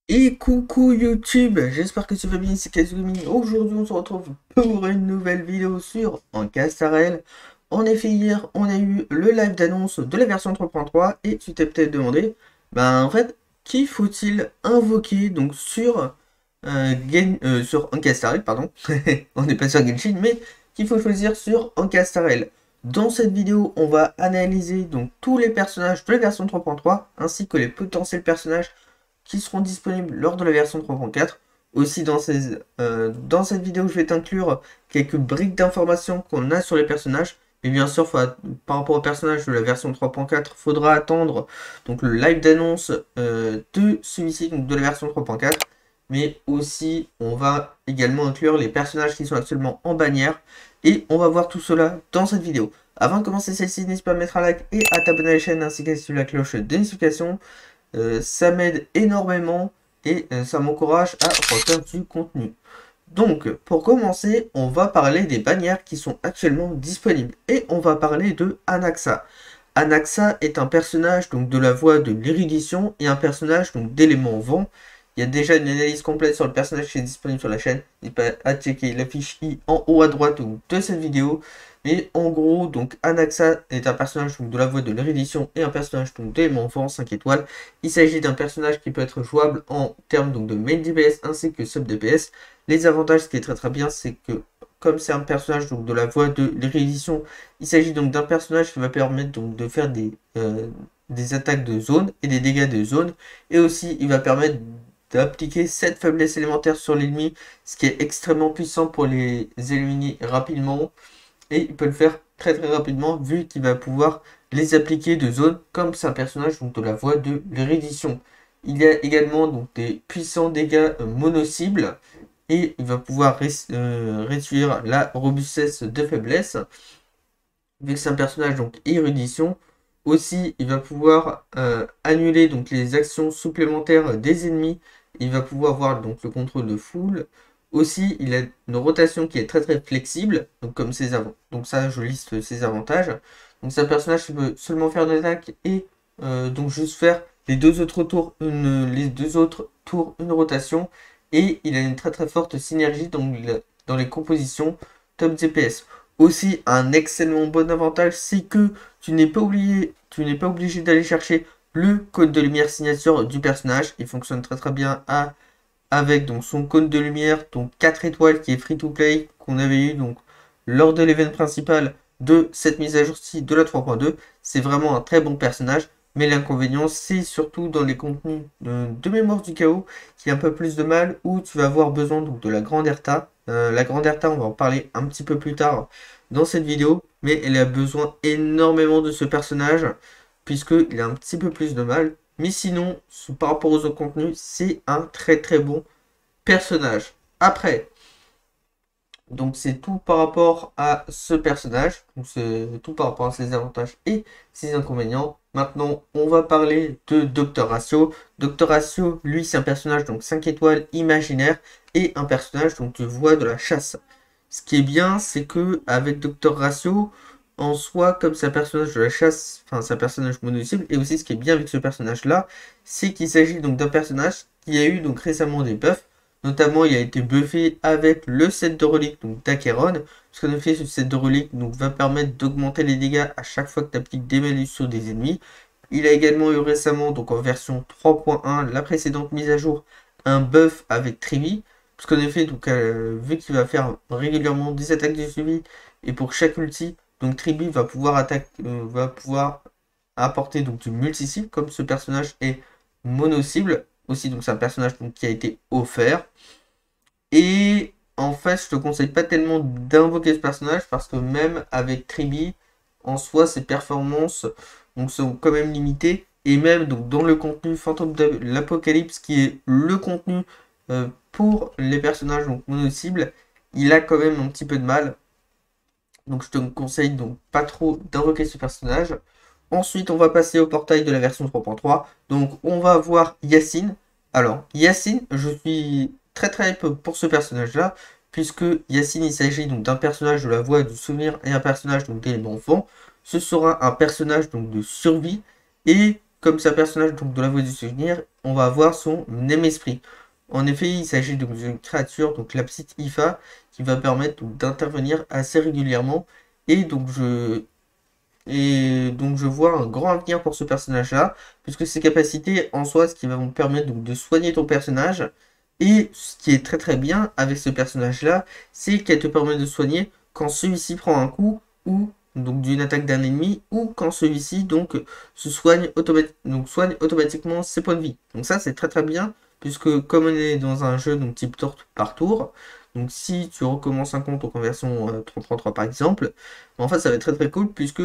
Et coucou YouTube, j'espère que tu vas bien, c'est Kazumi. Aujourd'hui on se retrouve pour une nouvelle vidéo sur Ancastarel. En effet hier on a eu le live d'annonce de la version 3.3 et tu t'es peut-être demandé, en fait, qui faut-il invoquer donc sur Ancastarel, pardon. On n'est pas sur Genshin, mais qu'il faut choisir sur Ancastarel. Dans cette vidéo on va analyser donc tous les personnages de la version 3.3 ainsi que les potentiels personnages qui seront disponibles lors de la version 3.4. Aussi dans cette vidéo, je vais t'inclure quelques briques d'informations qu'on a sur les personnages. Et bien sûr, par rapport aux personnages de la version 3.4, faudra attendre donc le live d'annonce de celui-ci, donc de la version 3.4. Mais aussi, on va également inclure les personnages qui sont actuellement en bannière. Et on va voir tout cela dans cette vidéo. Avant de commencer celle-ci, n'hésite pas à mettre un like et à t'abonner à la chaîne ainsi qu'à la cloche de notification. Ça m'aide énormément et ça m'encourage à refaire du contenu. Donc, pour commencer, on va parler des bannières qui sont actuellement disponibles. Et on va parler de Anaxa. Anaxa est un personnage donc de la voie de l'érudition et un personnage donc d'élément vent. Il y a déjà une analyse complète sur le personnage qui est disponible sur la chaîne. N'hésitez pas à checker la fiche I en haut à droite de cette vidéo. Mais en gros, donc Anaxa est un personnage donc, de la voie de l'érudition et un personnage donc d'élément vent 5 étoiles. Il s'agit d'un personnage qui peut être jouable en termes donc, de main DPS ainsi que sub DPS. Les avantages, ce qui est très très bien, c'est que comme c'est un personnage donc, de la voie de l'érudition, il s'agit donc d'un personnage qui va permettre donc, de faire des attaques de zone et des dégâts de zone. Et aussi, il va permettre d'appliquer 7 faiblesses élémentaires sur l'ennemi, ce qui est extrêmement puissant pour les éliminer rapidement. Et il peut le faire très très rapidement vu qu'il va pouvoir les appliquer de zone comme c'est un personnage donc, de la voie de l'érudition. Il y a également donc, des puissants dégâts mono-cibles et il va pouvoir réduire la robustesse de faiblesse. Vu que c'est un personnage donc érudition, aussi il va pouvoir annuler donc les actions supplémentaires des ennemis. Il va pouvoir avoir donc le contrôle de foule. Aussi, il a une rotation qui est très très flexible, donc comme ses avant. Donc ça, je liste ses avantages. Donc c'est un personnage qui peut seulement faire une attaque et donc juste faire les deux autres tours une rotation. Et il a une très très forte synergie dans les compositions top DPS. Aussi, un excellent bon avantage, c'est que tu n'es pas obligé d'aller chercher le code de lumière signature du personnage. Il fonctionne très très bien avec donc, son code de lumière, donc 4 étoiles qui est free to play, qu'on avait eu donc lors de l'événement principal de cette mise à jour-ci de la 3.2. C'est vraiment un très bon personnage. Mais l'inconvénient, c'est surtout dans les contenus de mémoire du chaos, qui a un peu plus de mal, où tu vas avoir besoin donc, de la grande Erta. La grande Erta, on va en parler un petit peu plus tard dans cette vidéo, mais elle a besoin énormément de ce personnage, puisqu'il a un petit peu plus de mal. Mais sinon, par rapport aux autres contenus, c'est un très très bon personnage. Après, donc c'est tout par rapport à ce personnage, donc c'est tout par rapport à ses avantages et ses inconvénients. Maintenant, on va parler de Dr Ratio. Dr Ratio, lui, c'est un personnage donc 5 étoiles imaginaire et un personnage donc tu vois de la chasse. Ce qui est bien, c'est que avec Dr Ratio, en soi, comme c'est un personnage de la chasse, enfin c'est un personnage mono-cible, et aussi ce qui est bien avec ce personnage-là, c'est qu'il s'agit donc d'un personnage qui a eu donc récemment des buffs. Notamment, il a été buffé avec le set de reliques donc d'Acheron. Ce qu'on a fait, ce set de reliques donc, va permettre d'augmenter les dégâts à chaque fois que tu appliques des malus sur des ennemis. Il a également eu récemment, donc en version 3.1, la précédente mise à jour, un buff avec Trivi. Ce qu'on a fait, donc, vu qu'il va faire régulièrement des attaques de suivi, et pour chaque ulti, donc Trivi va pouvoir apporter donc, du multi-cible, comme ce personnage est mono-cible aussi, donc c'est un personnage donc, qui a été offert. Et en fait, je te conseille pas tellement d'invoquer ce personnage parce que même avec Tribi, en soi, ses performances donc, sont quand même limitées. Et même donc, dans le contenu Fantôme de l'Apocalypse, qui est le contenu pour les personnages donc mono-cibles, il a quand même un petit peu de mal. Donc je te conseille donc pas trop d'invoquer ce personnage. Ensuite, on va passer au portail de la version 3.3. Donc on va voir Yacine. Alors, Yacine, je suis très très hype pour ce personnage-là, puisque Yacine, il s'agit donc d'un personnage de la voix du souvenir et un personnage donc d'élément enfant. Ce sera un personnage donc de survie, et comme c'est un personnage donc de la voix du souvenir, on va avoir son Nemesprit. En effet, il s'agit donc d'une créature, donc la petite Ifa, qui va permettre d'intervenir assez régulièrement. Et donc je vois un grand avenir pour ce personnage-là, puisque ses capacités en soi, ce qui va vous permettre donc de soigner ton personnage. Et ce qui est très très bien avec ce personnage-là, c'est qu'elle te permet de soigner quand celui-ci prend un coup ou donc d'une attaque d'un ennemi ou quand celui-ci donc soigne automatiquement ses points de vie. Donc ça c'est très très bien puisque comme on est dans un jeu donc type tour par tour, donc si tu recommences un compte en version 3033 par exemple, en fait ça va être très très cool puisque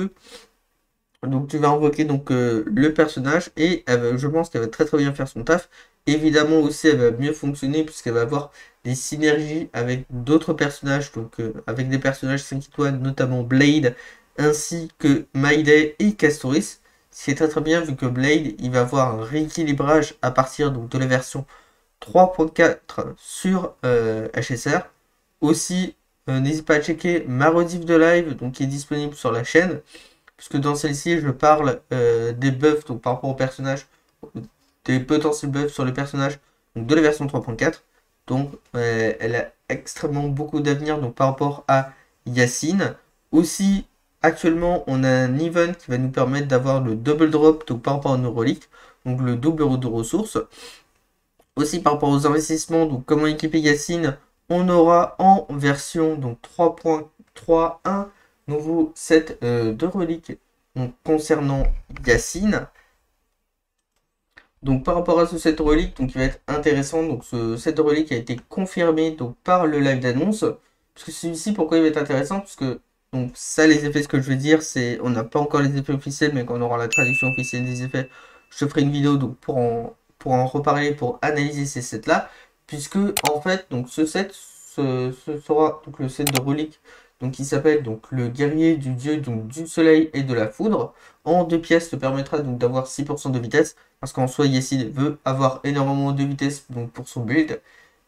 donc tu vas invoquer donc le personnage et je pense qu'elle va très très bien faire son taf. Évidemment aussi elle va mieux fonctionner puisqu'elle va avoir des synergies avec d'autres personnages, donc avec des personnages 5 étoiles, notamment Blade, ainsi que Mayday et Castoris. C'est très très bien vu que Blade il va avoir un rééquilibrage à partir donc, de la version 3.4 sur HSR. Aussi, n'hésite pas à checker ma rediff de live donc, qui est disponible sur la chaîne puisque dans celle-ci, je parle des buffs donc, par rapport au personnage, des potentiels buffs sur les personnages donc, de la version 3.4. Donc, elle a extrêmement beaucoup d'avenir donc par rapport à Yacine. Aussi, actuellement, on a un event qui va nous permettre d'avoir le double drop donc par rapport à nos reliques, donc le double de ressources. Aussi, par rapport aux investissements, donc comment équiper Yacine, on aura en version donc 3.3.1 nouveau set de reliques donc, concernant Yacine. Donc par rapport à ce set de reliques, donc il va être intéressant. Donc ce set de reliques a été confirmé donc par le live d'annonce. Parce que celui-ci, pourquoi il va être intéressant? Parce que donc ça, les effets, ce que je veux dire, c'est on n'a pas encore les effets officiels, mais quand on aura la traduction officielle des effets, je te ferai une vidéo donc pour en reparler, pour analyser ces sets-là. Puisque en fait, donc ce set, ce sera donc le set de reliques donc qui s'appelle donc le guerrier du dieu donc du soleil et de la foudre. En 2 pièces te permettra donc d'avoir 6% de vitesse. Parce qu'en soi, Yacine veut avoir énormément de vitesse donc, pour son build.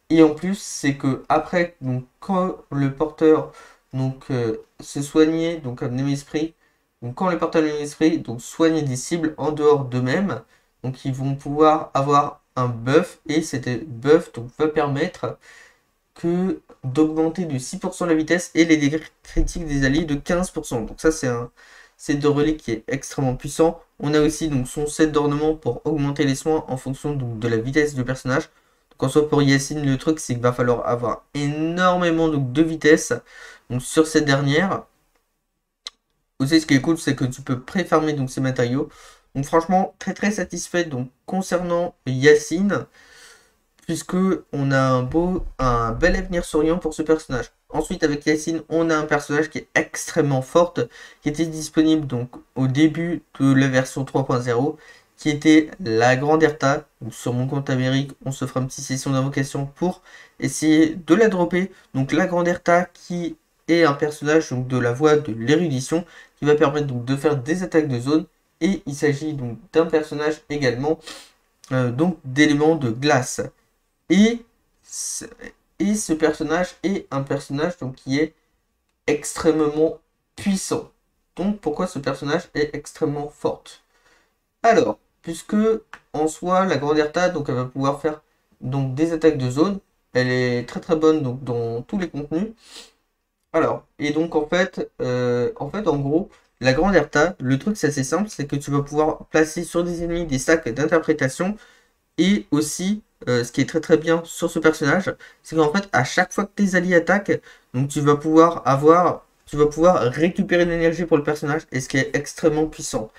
Et en plus, c'est que après, donc, quand le porteur donc, se soignait, donc un esprit, donc quand le porteur de esprit donc soigne des cibles en dehors d'eux-mêmes, donc ils vont pouvoir avoir un buff et cet buff donc, va permettre que d'augmenter de 6% la vitesse et les dégâts critiques des alliés de 15%. Donc ça c'est un set de relais qui est extrêmement puissant. On a aussi donc son set d'ornement pour augmenter les soins en fonction donc, de la vitesse du personnage. Donc en soit pour Yacine, le truc c'est qu'il va falloir avoir énormément donc, de vitesse donc, sur cette dernière. Aussi ce qui est cool c'est que tu peux préfarmer donc ces matériaux. Donc franchement très très satisfait donc concernant Yacine puisque on a un bel avenir souriant pour ce personnage. Ensuite, avec Yacine, on a un personnage qui est extrêmement forte, qui était disponible donc au début de la version 3.0, qui était la Grande Erta. Donc, sur mon compte Amérique, on se fera une petite session d'invocation pour essayer de la dropper. Donc la Grande Erta qui est un personnage donc, de la voie de l'érudition, qui va permettre donc, de faire des attaques de zone. Et il s'agit donc d'un personnage également donc d'éléments de glace. Et ce, et ce personnage est un personnage donc, qui est extrêmement puissant. Donc pourquoi ce personnage est extrêmement forte? Alors, puisque en soi, la Grande Erta, donc elle va pouvoir faire donc, des attaques de zone. Elle est très très bonne donc, dans tous les contenus. Alors, et donc en gros, la Grande Erta, le truc c'est assez simple, c'est que tu vas pouvoir placer sur des ennemis des stacks d'interprétation. Et aussi, ce qui est très très bien sur ce personnage, c'est qu'en fait, à chaque fois que tes alliés attaquent, donc tu vas pouvoir récupérer de l'énergie pour le personnage, et ce qui est extrêmement puissant.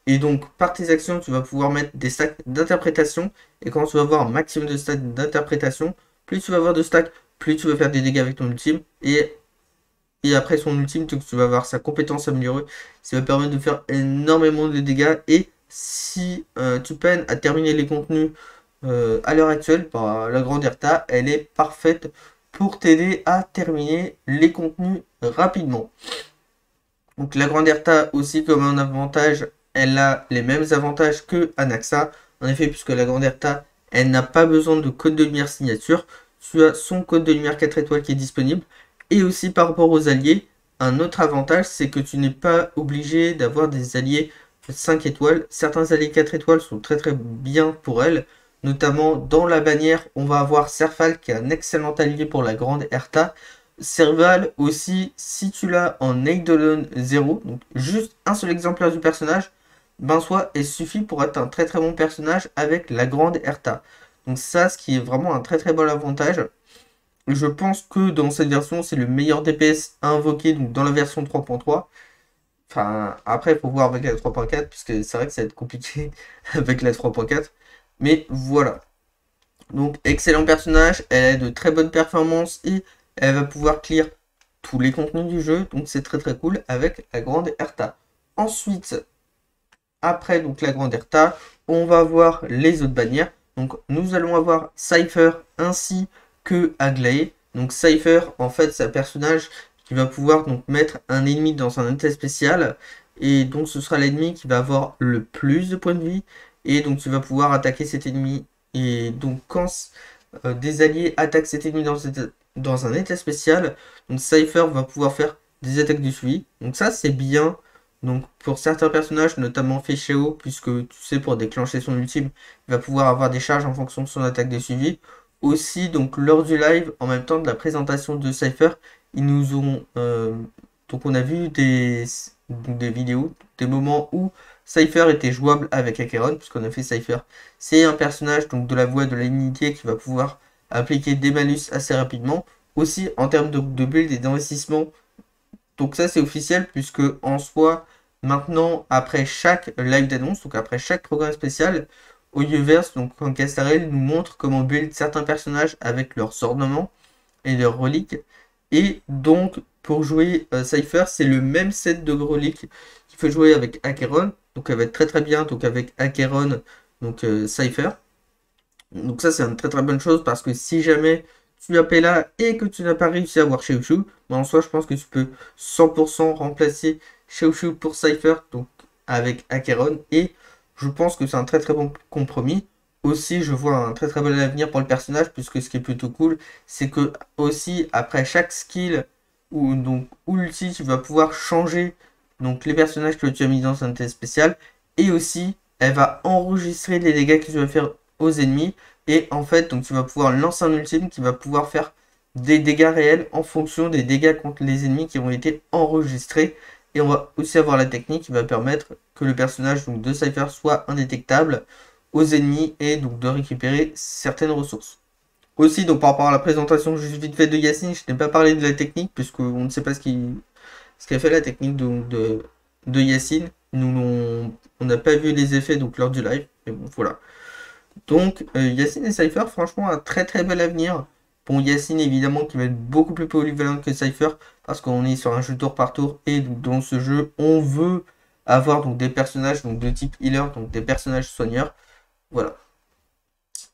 Et donc, par tes actions, tu vas pouvoir mettre des stacks d'interprétation, et quand tu vas avoir un maximum de stacks d'interprétation, plus tu vas avoir de stacks, plus tu vas faire des dégâts avec ton ultime, et après son ultime, tu vas avoir sa compétence améliorée, ça va permettre de faire énormément de dégâts, et si tu peines à terminer les contenus à l'heure actuelle, bah, la Grande Erta, elle est parfaite pour t'aider à terminer les contenus rapidement. Donc la Grande Erta aussi comme un avantage, elle a les mêmes avantages que Anaxa. En effet, puisque la Grande Erta, elle n'a pas besoin de code de lumière signature. Tu as son code de lumière 4 étoiles qui est disponible. Et aussi par rapport aux alliés, un autre avantage, c'est que tu n'es pas obligé d'avoir des alliés 5 étoiles. Certains alliés 4 étoiles sont très très bien pour elle. Notamment dans la bannière, on va avoir Serval qui est un excellent allié pour la grande Erta. Serval aussi, si tu l'as en Eidolon 0, donc juste un seul exemplaire du personnage, ben soit il suffit pour être un très très bon personnage avec la grande Erta. Donc ça, ce qui est vraiment un très très bon avantage. Je pense que dans cette version, c'est le meilleur DPS à invoquer donc dans la version 3.3. Enfin, après, il faut voir avec la 3.4, puisque c'est vrai que ça va être compliqué avec la 3.4. Mais voilà. Donc, excellent personnage, elle a de très bonnes performances et elle va pouvoir clear tous les contenus du jeu. Donc, c'est très très cool avec la grande Erta. Ensuite, après donc la grande Erta, on va voir les autres bannières. Donc, nous allons avoir Cypher ainsi que Aglaé. Donc, Cypher, en fait, c'est un personnage qui va pouvoir donc mettre un ennemi dans un état spécial. Et donc, ce sera l'ennemi qui va avoir le plus de points de vie. Et donc, tu vas pouvoir attaquer cet ennemi. Et donc, quand des alliés attaquent cet ennemi dans un état spécial, donc Cypher va pouvoir faire des attaques de suivi. Donc, ça, c'est bien. Donc, pour certains personnages, notamment Fesheo, puisque tu sais, pour déclencher son ultime, il va pouvoir avoir des charges en fonction de son attaque de suivi. Aussi, donc, lors du live, en même temps de la présentation de Cypher, ils nous ont. Donc, on a vu des vidéos, des moments où Cypher était jouable avec Acheron, puisqu'on a fait Cypher. C'est un personnage donc de la voie de la unité qui va pouvoir appliquer des malus assez rapidement. Aussi, en termes de build et d'investissement, donc ça c'est officiel, puisque en soi, maintenant, après chaque live d'annonce, donc après chaque programme spécial, Audioverse, donc Cancastarel, nous montre comment build certains personnages avec leurs ornements et leurs reliques. Et donc, pour jouer Cypher, c'est le même set de reliques qu'il faut jouer avec Acheron. Donc, elle va être très très bien. Donc, avec Acheron, donc Cypher. Donc, ça, c'est une très très bonne chose parce que si jamais tu as Pella et que tu n'as pas réussi à avoir Sheushu, ben, en soi, je pense que tu peux 100% remplacer Sheushu pour Cypher, donc avec Acheron. Et je pense que c'est un très très bon compromis. Aussi, je vois un très très bon avenir pour le personnage, puisque ce qui est plutôt cool, c'est que aussi après chaque skill ou donc ulti, tu vas pouvoir changer donc les personnages que tu as mis dans un test spécial, et aussi elle va enregistrer les dégâts que tu vas faire aux ennemis, et en fait donc tu vas pouvoir lancer un ultime qui va pouvoir faire des dégâts réels en fonction des dégâts contre les ennemis qui ont été enregistrés. Et on va aussi avoir la technique qui va permettre que le personnage donc, de Cypher soit indétectable aux ennemis et donc de récupérer certaines ressources. Aussi, donc par rapport à la présentation juste vite fait de Yacine, je n'ai pas parlé de la technique puisqu'on ne sait pas ce qu'a fait la technique de Yacine. On n'a pas vu les effets donc lors du live, mais bon voilà. Donc Yacine et Cypher, franchement, un très très bel avenir. Bon, Yacine évidemment qui va être beaucoup plus polyvalent que Cypher parce qu'on est sur un jeu tour par tour et donc, dans ce jeu, on veut avoir donc des personnages donc de type healer, donc des personnages soigneurs. Voilà.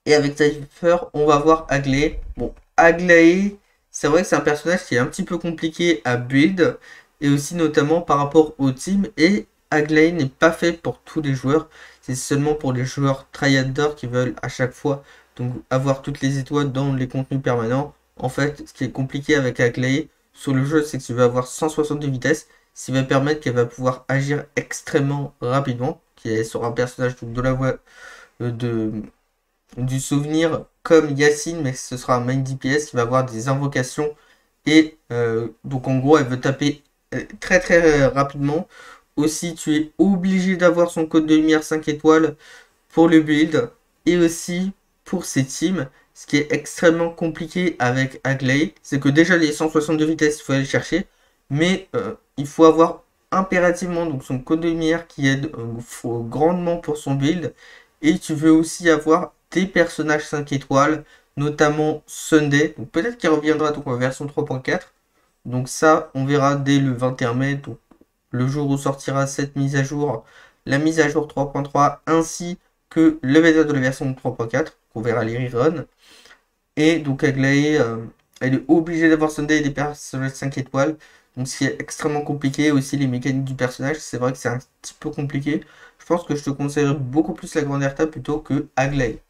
Et avec Cypher, on va voir Aglaé. Bon, Aglaé, c'est vrai que c'est un personnage qui est un petit peu compliqué à build. Et aussi notamment par rapport au team. Et Aglaé n'est pas fait pour tous les joueurs. C'est seulement pour les joueurs tryharders qui veulent à chaque fois donc, avoir toutes les étoiles dans les contenus permanents. En fait, ce qui est compliqué avec Aglaé sur le jeu, c'est que tu vas avoir 160 de vitesse. Ce qui va permettre qu'elle va pouvoir agir extrêmement rapidement. Qui est sur un personnage donc, de la voie du souvenir comme Yacine, mais ce sera un main DPS qui va avoir des invocations. Et donc en gros, elle veut taper très très rapidement. Aussi, tu es obligé d'avoir son code de lumière 5 étoiles pour le build. Et aussi pour ses teams. Ce qui est extrêmement compliqué avec Aglaé, c'est que déjà les 160 de vitesse, il faut aller chercher. Mais il faut avoir impérativement donc, son code de lumière qui aide grandement pour son build. Et tu veux aussi avoir des personnages 5 étoiles, notamment Sunday. Donc peut-être qu'il reviendra donc en version 3.4. Donc ça, on verra dès le 21 mai, donc le jour où sortira cette mise à jour, la mise à jour 3.3, ainsi que le bêta de la version 3.4. On verra les reruns. Et donc Aglaé, elle est obligée d'avoir Sunday et des personnages 5 étoiles. Donc c'est extrêmement compliqué. Aussi les mécaniques du personnage, c'est vrai que c'est un petit peu compliqué. Je pense que je te conseillerais beaucoup plus la grande Erta plutôt que Aglaé.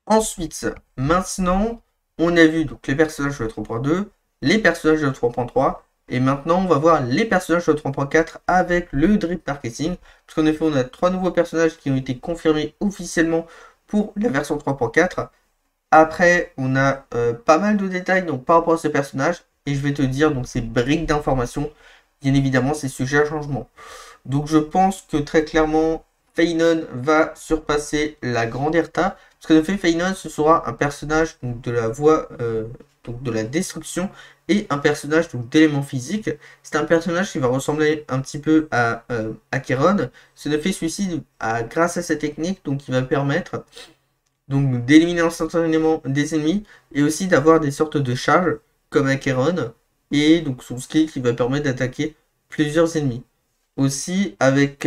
Ensuite, maintenant, on a vu donc les personnages de 3.2, les personnages de 3.3, et maintenant on va voir les personnages de 3.4 avec le drip marketing. Parce qu'en effet, on a 3 nouveaux personnages qui ont été confirmés officiellement pour la version 3.4. Après, on a pas mal de détails donc, par rapport à ce personnage. Et je vais te dire donc ces briques d'informations. Bien évidemment, c'est sujet à changement. Donc je pense que très clairement, Feynon va surpasser la grande Erta. Parce que de fait, Feynon, ce sera un personnage donc, de la voie donc, de la destruction et un personnage d'éléments physiques. C'est un personnage qui va ressembler un petit peu à Acheron. Ce de fait, celui-ci, grâce à sa technique, donc il va permettre donc d'éliminer instantanément des ennemis et aussi d'avoir des sortes de charges comme Acheron et donc son skill qui va permettre d'attaquer plusieurs ennemis. Aussi avec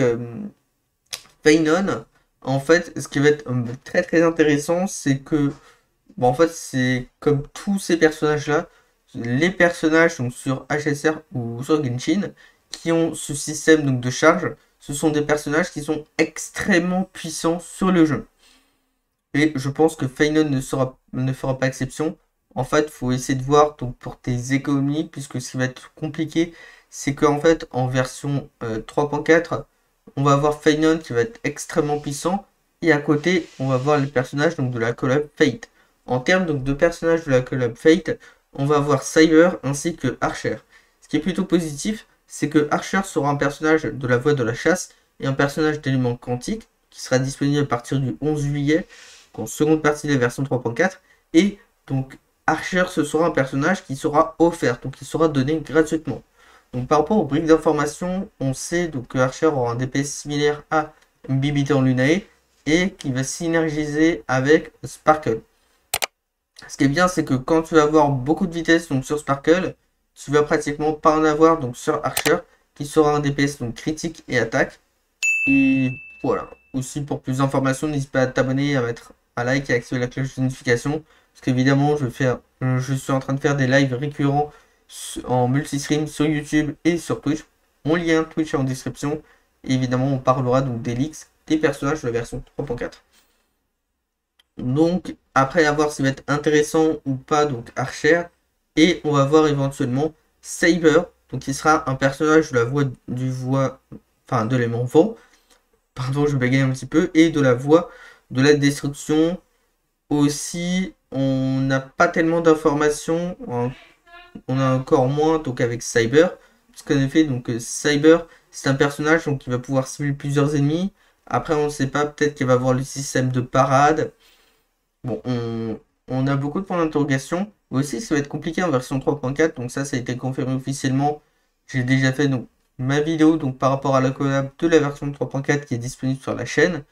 Feynon, en fait, ce qui va être très très intéressant, c'est que bon, en fait, c'est comme tous ces personnages-là, les personnages donc, sur HSR ou sur Genshin qui ont ce système donc, de charge, ce sont des personnages qui sont extrêmement puissants sur le jeu. Et je pense que Feynon ne fera pas exception. En fait, il faut essayer de voir donc, pour tes économies, puisque ce qui va être compliqué, c'est qu'en fait, en version 3.4, on va avoir Feynon qui va être extrêmement puissant, et à côté, on va voir les personnages donc, de la collab Fate. En termes donc, de personnages de la collab Fate, on va avoir Cyber ainsi que Archer. Ce qui est plutôt positif, c'est que Archer sera un personnage de la voie de la chasse et un personnage d'éléments quantiques qui sera disponible à partir du 11 juillet en seconde partie de la version 3.4. Et donc Archer, ce sera un personnage qui sera offert, donc il sera donné gratuitement. Donc par rapport aux briques d'information, on sait donc que Archer aura un DPS similaire à Mbibite en Lunae et qui va synergiser avec Sparkle. Ce qui est bien, c'est que quand tu vas avoir beaucoup de vitesse donc sur Sparkle, tu vas pratiquement pas en avoir donc sur Archer, qui sera un DPS donc critique et attaque. Et voilà. Aussi pour plus d'informations, n'hésite pas à t'abonner, à mettre un like et à activer la cloche de notification. Parce qu'évidemment, je suis en train de faire des lives récurrents en multistream sur YouTube et sur Twitch. Mon lien Twitch est en description. Et évidemment, on parlera donc des leaks des personnages de la version 3.4. Donc, après avoir si ça va être intéressant ou pas, donc Archer. Et on va voir éventuellement Saber, donc qui sera un personnage de la enfin de l'élément vent. Pardon, je bégaye un petit peu. Et de la voie de la destruction. Aussi, on n'a pas tellement d'informations. On a encore moins donc avec Cyber. Parce qu'en effet, donc Cyber, c'est un personnage donc, qui va pouvoir cibler plusieurs ennemis. Après, on ne sait pas, peut-être qu'il va avoir le système de parade. Bon, on a beaucoup de points d'interrogation. Aussi, ça va être compliqué en version 3.4. Donc ça a été confirmé officiellement. J'ai déjà fait donc, ma vidéo donc, par rapport à la collab de la version 3.4 qui est disponible sur la chaîne.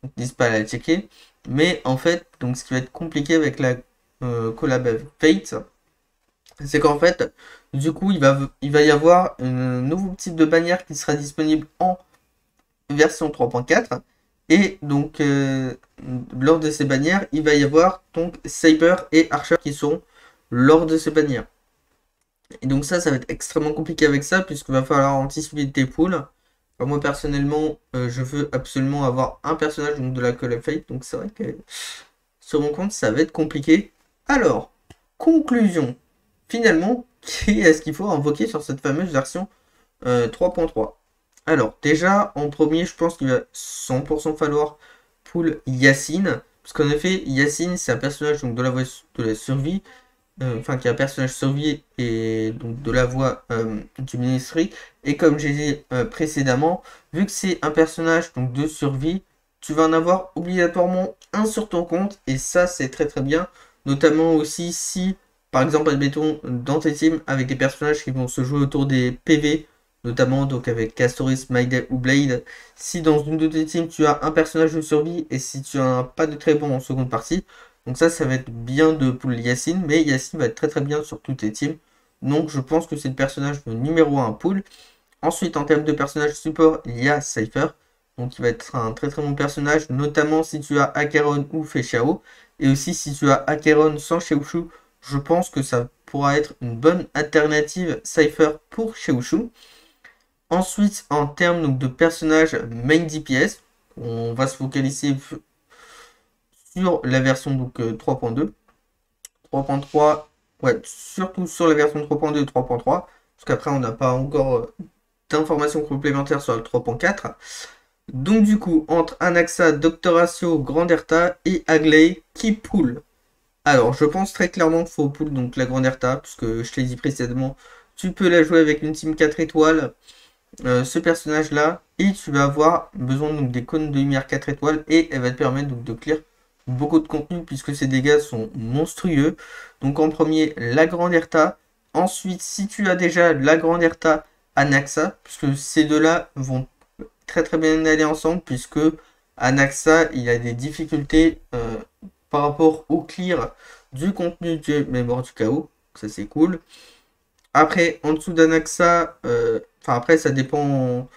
Donc n'hésite pas à la checker. Mais en fait, donc, ce qui va être compliqué avec la collab Fate, c'est qu'en fait, du coup, il va y avoir un nouveau type de bannière qui sera disponible en version 3.4. Et donc, lors de ces bannières, il va y avoir donc Cyber et Archer qui seront lors de ces bannières. Et donc ça va être extrêmement compliqué avec ça, puisqu'il va falloir anticiper tes poules. Enfin, moi, personnellement, je veux absolument avoir un personnage donc, de la Call Fate, donc c'est vrai que sur mon compte, ça va être compliqué. Alors, conclusion. Finalement, qui est-ce qu'il faut invoquer sur cette fameuse version 3.3? Alors, déjà, en premier, je pense qu'il va 100% falloir pull Yacine. Parce qu'en effet, Yacine, c'est un personnage donc, de la voie de la survie. Enfin, qui est un personnage survie et donc de la voie du ministry. Et comme j'ai dit précédemment, vu que c'est un personnage donc, de survie, tu vas en avoir obligatoirement un sur ton compte. Et ça, c'est très très bien. Notamment aussi si, par exemple, admettons, dans tes teams, avec des personnages qui vont se jouer autour des PV, notamment donc avec Castoris, Maïdel ou Blade, si dans une de tes teams tu as un personnage de survie et si tu as un pas de très bon en seconde partie, donc ça va être bien de pull Yacine, mais Yacine va être très très bien sur toutes tes teams. Donc je pense que c'est le personnage numéro 1 pull. Ensuite, en termes de personnage support, il y a Cypher. Donc il va être un très très bon personnage, notamment si tu as Acheron ou Feixiao. Et aussi si tu as Acheron sans Sheushu, je pense que ça pourra être une bonne alternative Cypher pour Sheushu. Ensuite, en termes donc, de personnages main DPS, on va se focaliser sur la version 3.2. 3.3, ouais, surtout sur la version 3.2 et 3.3, parce qu'après on n'a pas encore d'informations complémentaires sur le 3.4. Donc du coup, entre Anaxa, Doctoratio, Granderta et Agley, qui pool? Alors, je pense très clairement qu'il faut pool donc la Granderta, puisque je t'ai dit précédemment, tu peux la jouer avec une team 4 étoiles, ce personnage-là, et tu vas avoir besoin donc des cônes de lumière 4 étoiles, et elle va te permettre donc de clear beaucoup de contenu, puisque ses dégâts sont monstrueux. Donc en premier, la Granderta. Ensuite, si tu as déjà la Granderta, Anaxa, puisque ces deux-là vont très bien aller ensemble, puisque Anaxa, il a des difficultés par rapport au clear du contenu de mémoire du chaos. Ça, c'est cool. Après, en dessous d'Anaxa, enfin après, ça dépend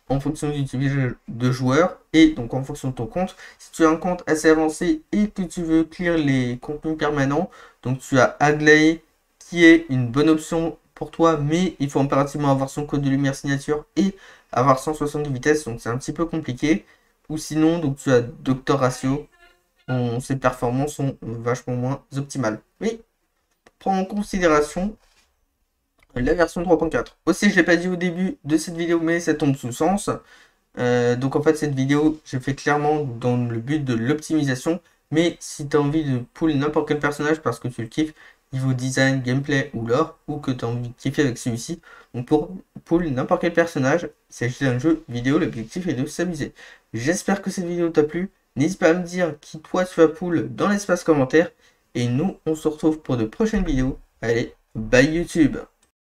en fonction du type de joueur et donc en fonction de ton compte. Si tu as un compte assez avancé et que tu veux clear les contenus permanents, donc tu as Agley qui est une bonne option pour toi, mais il faut impérativement avoir son code de lumière signature et avoir 170 vitesses, donc c'est un petit peu compliqué. Ou sinon, donc tu as Doctor Ratio, dont ses performances sont vachement moins optimales. Mais prends en considération la version 3.4. Aussi, je l'ai pas dit au début de cette vidéo, mais ça tombe sous le sens. Donc en fait, cette vidéo, j'ai fait clairement dans le but de l'optimisation. Mais si tu as envie de pull n'importe quel personnage parce que tu le kiffes, niveau design, gameplay ou lore, ou que tu as envie de kiffer avec celui-ci, donc pour pull n'importe quel personnage, il s'agit d'un jeu vidéo, l'objectif est de s'amuser. J'espère que cette vidéo t'a plu. N'hésite pas à me dire qui toi tu vas pull dans l'espace commentaire. Et nous, on se retrouve pour de prochaines vidéos. Allez, bye YouTube!